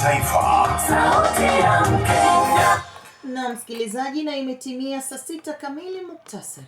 Taifa. Sauti ya Mkenya. Na msikilizaji, na imetimia saa 6 kamili. Muktasari.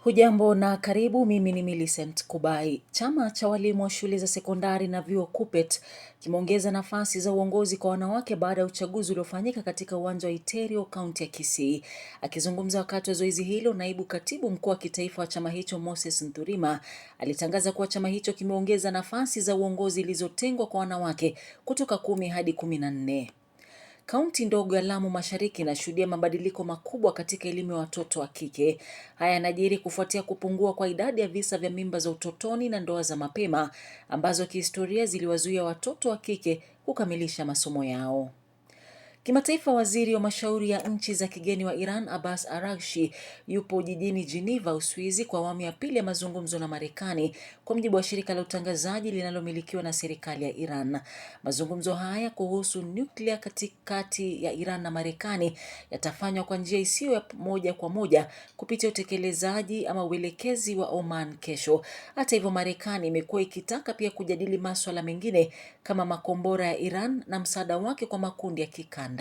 Hujambo na karibu, mimi ni Millicent Kubai. Chama cha walimu wa shule za sekondari na vyuo KUPPET kimeongeza nafasi za uongozi kwa wanawake baada ya uchaguzi uliofanyika katika uwanja wa Iterio, kaunti ya Kisii. Akizungumza wakati wa zoezi hilo, naibu katibu mkuu wa kitaifa wa chama hicho Moses Nthurima alitangaza kuwa chama hicho kimeongeza nafasi za uongozi zilizotengwa kwa wanawake kutoka 10 hadi 14. Kaunti ndogo ya Lamu Mashariki inashuhudia mabadiliko makubwa katika elimu ya watoto wa kike. Haya yanajiri kufuatia kupungua kwa idadi ya visa vya mimba za utotoni na ndoa za mapema ambazo kihistoria ziliwazuia watoto wa kike kukamilisha masomo yao. Kimataifa, waziri wa mashauri ya nchi za kigeni wa Iran Abbas Araghchi yupo jijini Geneva, Uswizi kwa awamu ya pili ya mazungumzo na Marekani, kwa mujibu wa shirika la utangazaji linalomilikiwa na serikali ya Iran. Mazungumzo haya kuhusu nyuklia katikati ya Iran na Marekani yatafanywa kwa njia isiyo ya moja kwa moja kupitia utekelezaji ama uelekezi wa Oman kesho. Hata hivyo, Marekani imekuwa ikitaka pia kujadili masuala mengine kama makombora ya Iran na msaada wake kwa makundi ya kikanda.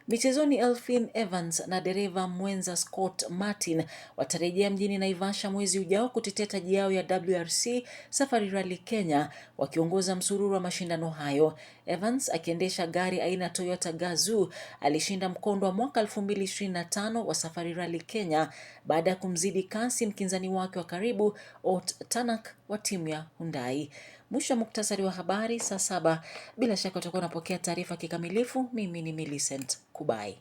Michezoni, Elfyn Evans na dereva mwenza Scott Martin watarejea mjini Naivasha mwezi ujao kutetea taji yao ya WRC Safari Rally Kenya, wakiongoza msururu wa mashindano hayo. Evans, akiendesha gari aina Toyota Gazoo, alishinda mkondo wa mwaka 2025 wa Safari Rally Kenya baada ya kumzidi kasi mkinzani wake wa karibu Ot Tanak wa timu ya Hyundai. Mwisho wa muktasari wa habari saa 7. Bila shaka utakuwa unapokea taarifa kikamilifu. Mimi ni Millicent Kubai.